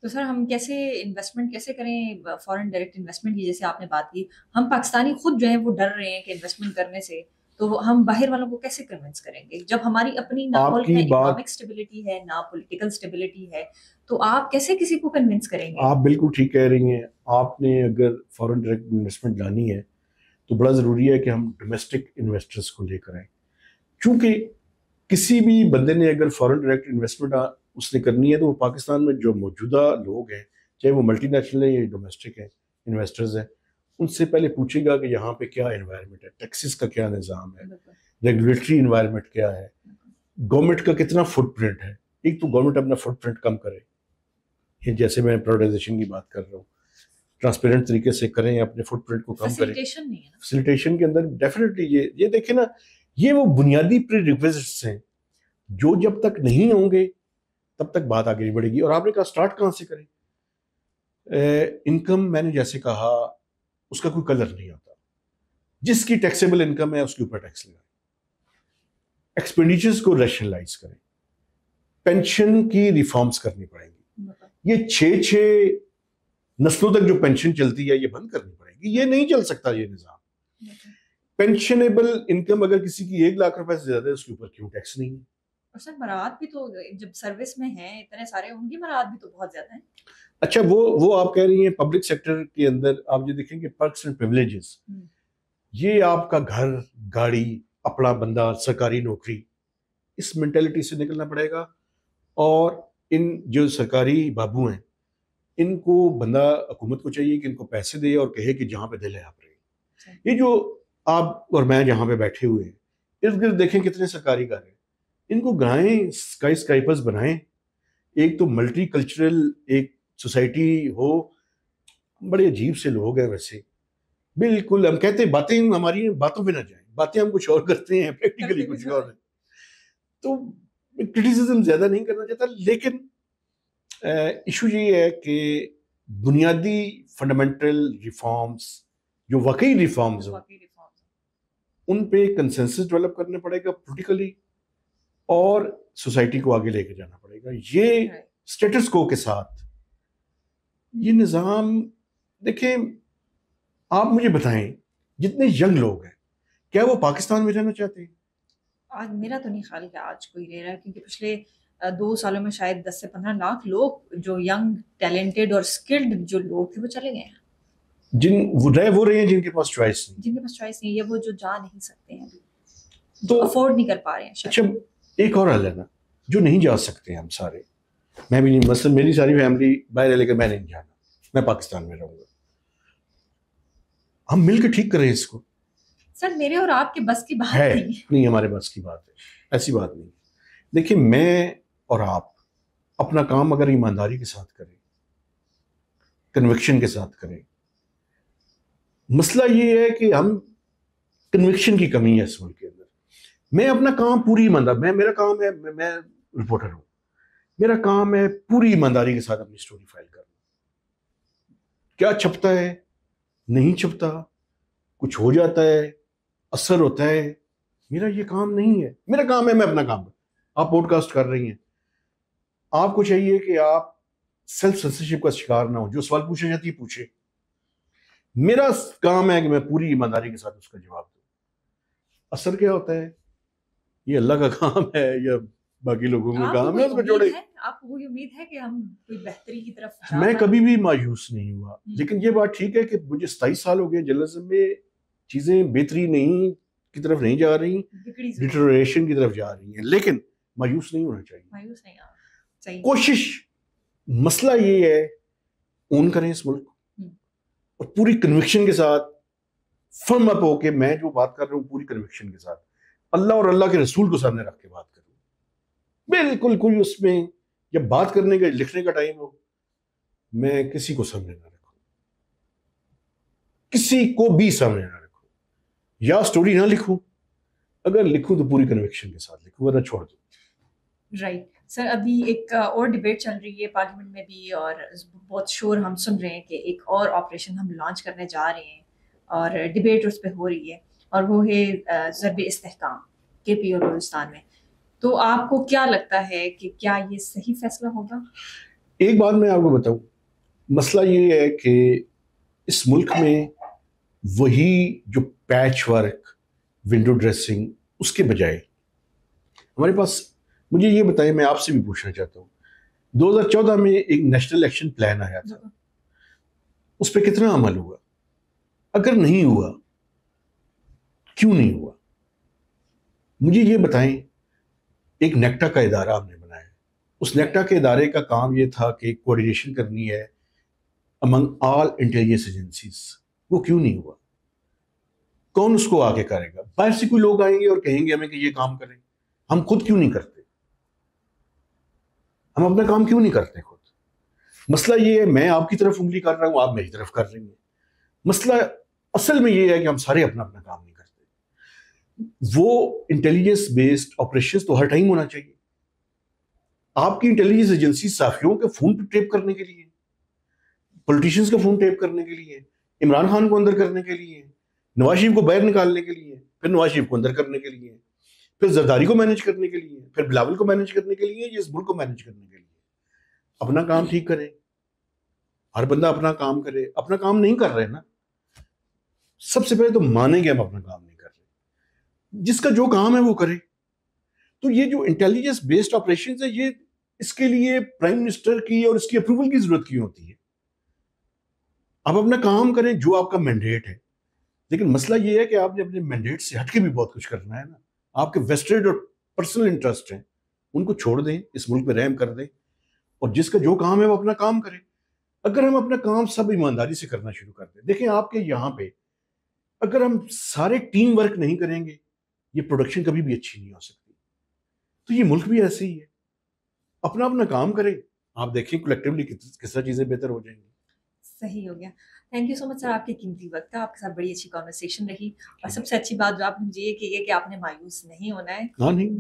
تو سر ہم کیسے انویسٹمنٹ کیسے کریں فارن ڈائریکٹ انویسٹمنٹ کی؟ جیسے آپ نے بات کی ہم پاکستانی خود جو ہے وہ ڈر رہے ہیں کہ انویسٹمنٹ کرنے سے، تو ہم باہر والوں کو کیسے کنونس کریں گے جب ہماری اپنی نہ ملک میں اکنامک اسٹیبلٹی ہے نہ پولیٹیکل اسٹیبلٹی ہے؟ تو آپ کیسے کسی کو کنونس کریں گے؟ آپ بالکل ٹھیک کہہ رہی ہیں. آپ نے اگر فارن ڈائریکٹ انویسٹمنٹ لانی ہے تو بڑا ضروری ہے کہ ہم ڈومیسٹک انویسٹرز کو لے کر آئیں. چونکہ کسی بھی بندے نے اگر فارن ڈائریکٹ انویسٹمنٹ اس نے کرنی ہے تو وہ پاکستان میں جو موجودہ لوگ ہیں، چاہے وہ ملٹی نیشنل ہیں یا ڈومیسٹک ہیں انویسٹرز ہیں، ان سے پہلے پوچھے گا کہ یہاں پہ کیا انوائرمنٹ ہے، ٹیکسز کا کیا نظام ہے، ریگولیٹری انوائرمنٹ کیا ہے، گورنمنٹ کا کتنا فٹ پرنٹ ہے. ایک تو گورنمنٹ اپنا فٹ پرنٹ کم کرے، یہ جیسے میں پرائیویٹائزیشن کی بات کر رہا ہوں، ٹرانسپیرنٹ طریقے سے کریں، اپنے فٹ پرنٹ کو کم کریں. فیسیلیٹیشن کے اندر ڈیفینیٹلی یہ دیکھیں نا، یہ وہ بنیادی پری ریکویزٹس ہیں جو جب تک نہیں ہوں گے تب تک بات آگے نہیں بڑھے گی. اور آپ نے کہا اسٹارٹ کہاں سے کریں؟ انکم میں نے جیسے کہا اس کا کوئی کلر نہیں ہوتا. جس کی ٹیکسیبل انکم ہے اس کے اوپر ٹیکس لگائیں، ایکسپینڈیچرز کو ریشنلائز کریں، پینشن کی ریفارمز کرنی پڑیں گی. یہ 6 نسلوں تک جو پینشن چلتی ہے یہ بند کرنی پڑے گی. یہ نہیں چل سکتا یہ نظام. پینشنیبل انکم اگر کسی کی 1 لاکھ روپے سے زیادہ ہے اس کے اوپر کیوں ٹیکس نہیں ہے؟ اور سر مراد بھی تو جب سروس میں ہیں اتنے سارے، ان کی مراد بھی تو بہت زیادہ ہیں. اچھا وہ آپ کہہ رہی ہیں پبلک سیکٹر کے اندر آپ یہ دیکھیں کہ پرکس اینڈ پریولیجز، یہ آپ کا گھر، گاڑی، اپنا بندہ، سرکاری نوکری، اس مینٹلٹی سے نکلنا پڑے گا. اور ان جو سرکاری بابو ہیں ان کو بندہ حکومت کو چاہیے کہ ان کو پیسے دے اور کہے کہ جہاں پہ دل ہے آپ رہے. یہ جو آپ اور میں جہاں پہ بیٹھے ہوئے ہیں ارد گرد دیکھیں کتنے سرکاری گھر ہیں، ان کو گرائیں، اسکائی اسکائپرز بنائیں. ایک تو ملٹی کلچرل ایک سوسائٹی ہو. بڑے عجیب سے لوگ ہیں ویسے، بالکل ہم کہتے ہیں باتیں ہماری باتوں پہ نہ جائیں، باتیں ہم کچھ اور کرتے ہیں، پریکٹیکلی کچھ اور ہے. تو کرٹیسزم زیادہ نہیں کرنا چاہتا، لیکن ایشو یہ ہے کہ بنیادی فنڈامنٹل ریفارمز جو واقعی ریفارمز ہیں ان پہ کنسنسس ڈیولپ کرنا پڑے گا پولیٹیکلی، اور سوسائٹی کو آگے لے کے جانا پڑے گا. یہ اسٹیٹس کو کے ساتھ یہ نظام، دیکھیں آپ مجھے بتائیں جتنے ینگ لوگ ہیں کیا وہ پاکستان میں رہنا چاہتے ہیں؟ آج میرا تو نہیں خیال کہ آج کوئی رہ رہا ہے، کیونکہ پچھلے 2 سالوں میں شاید 10 سے 15 لاکھ لوگ جو ینگ ٹیلنٹڈ اور اسکلڈ جو لوگ تھے وہ چلے گئے ہیں. وہ رہے ہیں جن کے پاس چوائس نہیں، جن کے پاس چوائس نہیں ہے، وہ جو جا نہیں سکتے ہیں، جو افورڈ نہیں کر پا رہے ہیں. اچھا ایک اور حل ہے نا، جو نہیں جا سکتے ہم سارے، میں بھی نہیں، مثلا میری ساری فیملی باہر ہے لیکن میں نہیں جانا، میں پاکستان میں رہوں گا. ہم مل کے ٹھیک کریں اس کو. سر میرے اور آپ کے بس کی بات ہے نہیں، ہمارے بس کی بات ہے، ایسی بات نہیں. دیکھیں میں اور آپ اپنا کام اگر ایمانداری کے ساتھ کریں، کنوکشن کے ساتھ کریں. مسئلہ یہ ہے کہ ہم کنوکشن کی کمی ہے اس ملک کے اندر. میں اپنا کام پوری ایمانداری، میرا کام ہے، میں رپورٹر ہوں، میرا کام ہے پوری ایمانداری کے ساتھ اپنی سٹوری فائل کرنا. کیا چھپتا ہے نہیں چھپتا، کچھ ہو جاتا ہے، اثر ہوتا ہے، میرا یہ کام نہیں ہے. میرا کام ہے میں اپنا کام. آپ پوڈ کاسٹ کر رہی ہیں، آپ کو چاہیے کہ آپ سیلف سنسرشپ کا شکار نہ ہو، جو سوال پوچھے جاتی ہے پوچھے. میرا کام ہے کہ میں پوری ایمانداری کے ساتھ اس کا جواب دوں. اثر کیا ہوتا ہے یہ اللہ کا کام ہے یا باقی لوگوں کا کام ہے، اس کو چھوڑے. آپ کو کوئی امید ہے کہ ہم کوئی بہتری کی طرف میں کبھی بھی مایوس نہیں ہوا، لیکن یہ بات ٹھیک ہے کہ مجھے 27 سال ہو گئے جرنلزم میں، چیزیں بہتری نہیں کی طرف نہیں جا رہی، ڈیٹیریشن کی طرف جا رہی ہیں، لیکن مایوس نہیں ہونا چاہیے. مایوس نہیں ہونا، کوشش، مسئلہ یہ ہے اون کریں اس ملک کو اور پوری کنوکشن کے ساتھ فرم اپ ہو کے، میں جو بات کر رہا ہوں پوری کنوکشن کے ساتھ اللہ اور اللہ کے رسول کو سامنے رکھ کے بات کروں. بالکل کوئی اس میں جب بات کرنے کا لکھنے کا ٹائم ہو میں کسی کو سامنے نہ رکھوں، کسی کو بھی سامنے نہ رکھوں، یا سٹوری نہ لکھوں، اگر لکھوں تو پوری کنوکشن کے ساتھ لکھوں ورنہ چھوڑ دوں. رائٹ سر، ابھی ایک اور ڈبیٹ چل رہی ہے پارلیمنٹ میں بھی، اور بہت شور ہم سن رہے ہیں کہ ایک اور آپریشن ہم لانچ کرنے جا رہے ہیں، اور ڈبیٹ اس پہ ہو رہی ہے، اور وہ ہے ضرب استحکام کے پی اور بلوچستان میں. تو آپ کو کیا لگتا ہے کہ کیا یہ صحیح فیصلہ ہوگا؟ ایک بات میں آپ کو بتاؤں، مسئلہ یہ ہے کہ اس ملک میں وہی جو پیچ ورک، ونڈو ڈریسنگ، اس کے بجائے ہمارے پاس، مجھے یہ بتائیں، میں آپ سے بھی پوچھنا چاہتا ہوں، 2014 میں ایک نیشنل ایکشن پلان آیا تھا، اس پہ کتنا عمل ہوا؟ اگر نہیں ہوا کیوں نہیں ہوا؟ مجھے یہ بتائیں. ایک نیکٹا کا ادارہ ہم نے بنایا، اس نیکٹا کے ادارے کا کام یہ تھا کہ کوآرڈینیشن کرنی ہے امنگ آل انٹیلیجنس ایجنسیز، وہ کیوں نہیں ہوا؟ کون اس کو آگے کرے گا؟ باہر سے کوئی لوگ آئیں گے اور کہیں گے ہمیں کہ یہ کام کریں، ہم خود کیوں نہیں کرتے؟ ہم اپنا کام کیوں نہیں کرتے خود؟ مسئلہ یہ ہے میں آپ کی طرف انگلی کر رہا ہوں، آپ میری طرف کر رہی ہیں. مسئلہ اصل میں یہ ہے کہ ہم سارے اپنا کام نہیں کرتے. وہ انٹیلیجنس بیسڈ آپریشنز تو ہر ٹائم ہونا چاہیے. آپ کی انٹیلیجنس ایجنسی صحافیوں کے فون پہ ٹیپ کرنے کے لیے، پولیٹیشینز کا فون ٹیپ کرنے کے لیے، عمران خان کو اندر کرنے کے لیے، نواز شریف کو باہر نکالنے کے لیے، پھر نواز شریف کو اندر کرنے کے لیے، پھر زرداری کو مینیج کرنے کے لیے، پھر بلاول کو مینیج کرنے کے لیے، یہ اس ملک کو مینیج کرنے کے لیے. اپنا کام ٹھیک کریں، ہر بندہ اپنا کام کرے. اپنا کام نہیں کر رہے نا، سب سے پہلے تو مانیں گے ہم اپنا کام نہیں کر رہے، جس کا جو کام ہے وہ کرے. تو یہ جو انٹیلیجنس بیسڈ آپریشنز ہے، یہ اس کے لیے پرائم منسٹر کی اور اس کی اپروول کی ضرورت کیوں ہوتی ہے؟ آپ اپنا کام کریں جو آپ کا مینڈیٹ ہے. لیکن مسئلہ یہ ہے کہ آپ نے اپنے مینڈیٹ سے ہٹ کے بھی بہت کچھ کرنا ہے نا. آپ کے ویسٹڈ اور پرسنل انٹرسٹ ہیں، ان کو چھوڑ دیں، اس ملک میں رحم کر دیں، اور جس کا جو کام ہے وہ اپنا کام کرے. اگر ہم اپنا کام سب ایمانداری سے کرنا شروع کر دیں، دیکھیں آپ کے یہاں پہ اگر ہم سارے ٹیم ورک نہیں کریں گے، یہ پروڈکشن کبھی بھی اچھی نہیں ہو سکتی. تو یہ ملک بھی ایسے ہی ہے، اپنا کام کرے، آپ دیکھیں کلیکٹیولی کس طرح چیزیں بہتر ہو جائیں گی. صحیح ہو گیا. تھینک یو سو مچ سر، آپ کے قیمتی وقت کا، آپ کے ساتھ بڑی اچھی کانورسیشن رہی، اور سب سے اچھی بات جو آپ نے مجھے یہ کہی ہے کہ آپ نے مایوس نہیں ہونا ہے.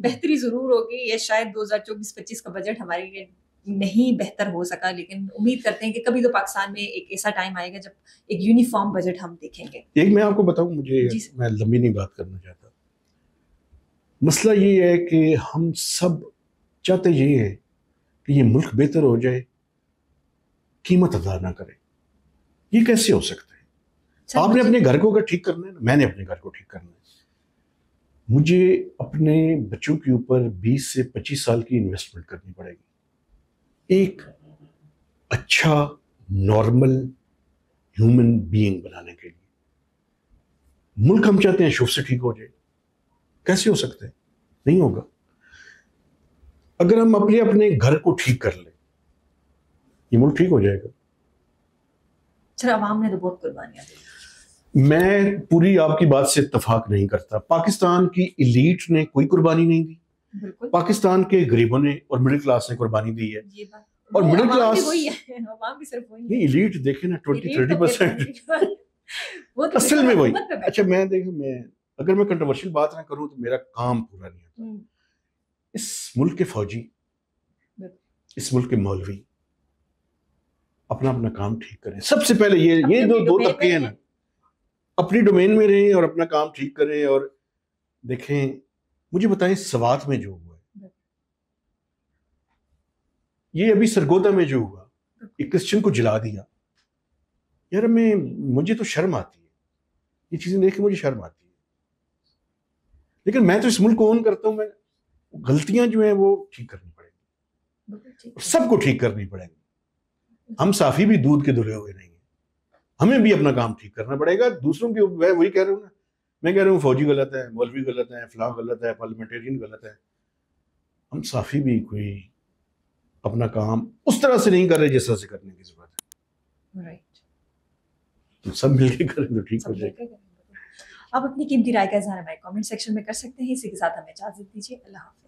بہتری ضرور ہوگی، یہ شاید 2024-25 کا بجٹ ہمارے لیے نہیں بہتر ہو سکا، لیکن امید کرتے ہیں کہ کبھی تو پاکستان میں ایک ایسا ٹائم آئے گا جب ایک یونیفارم بجٹ ہم دیکھیں گے. ایک میں آپ کو بتاؤں، مجھے جی میں لمبی نہیں بات کرنا چاہتا. مسئلہ یہ ہے کہ ہم سب چاہتے یہ ہے کہ یہ ملک بہتر ہو جائے، قیمت ادا نہ کرے. یہ کیسے ہو سکتا ہے؟ آپ نے اپنے گھر کو اگر ٹھیک کرنا ہے نا، میں نے اپنے گھر کو ٹھیک کرنا ہے. مجھے اپنے بچوں کے اوپر 20 سے 25 سال کی انویسٹمنٹ کرنی پڑے گی ایک اچھا نارمل ہیومن بینگ بنانے کے لیے. ملک ہم چاہتے ہیں شوق سے ٹھیک ہو جائے. کیسے ہو سکتا ہے؟ نہیں ہوگا. اگر ہم اپنے گھر کو ٹھیک کر لیں، یہ ملک ٹھیک ہو جائے گا. سر عوام نے تو بہت قربانیاں دی. میں پوری آپ کی بات سے اتفاق نہیں کرتا. پاکستان کی ایلیٹ نے کوئی قربانی نہیں دی. بالکل پاکستان کے غریبوں نے اور مڈل کلاس نے قربانی دی ہے. یہ بات اور مڈل کلاس وہی ہے، عوام بھی صرف وہی نہیں، ایلیٹ دیکھیں نا 20-30%. وہ تو اصل میں وہی. اچھا میں اگر میں کنٹروورشل بات نہ کروں تو میرا کام پورا نہیں ہوتا. اس ملک کے فوجی، اس ملک کے مولوی اپنا اپنا کام ٹھیک کریں. سب سے پہلے یہ دو طبقے ہیں نا، اپنی ڈومین میں رہیں اور اپنا کام ٹھیک کریں. اور دیکھیں، مجھے بتائیں سوات میں جو ہوا ہے، یہ ابھی سرگودا میں جو ہوا، ایک کرسچن کو جلا دیا. یار مجھے تو شرم آتی ہے یہ چیزیں دیکھ کے، مجھے شرم آتی ہے. لیکن میں تو اس ملک کو اون کرتا ہوں. میں غلطیاں جو ہیں وہ ٹھیک کرنی پڑیں گی، سب کو ٹھیک کرنی پڑیں گی. ہم صافی بھی دودھ کے دھلے ہوئے نہیں ہیں. ہمیں بھی اپنا کام ٹھیک کرنا پڑے گا. دوسروں کی وہی کہہ رہا ہوں نا، میں کہہ رہا ہوں فوجی غلط ہے، مولوی غلط ہے، فلاں غلط ہے، پارلیمنٹرین غلط ہے. ہم صافی بھی کوئی اپنا کام اس طرح سے نہیں کر رہے جس طرح سے کرنے کی ضرورت ہے. تو سب مل کے کریں تو ٹھیک ہو جائے گا. آپ اپنی قیمتی رائے کا اظہار ہمارے کامنٹ سیکشن میں کر سکتے ہیں. اسی کے ساتھ ہمیں اجازت دیجیے. اللہ حافظ.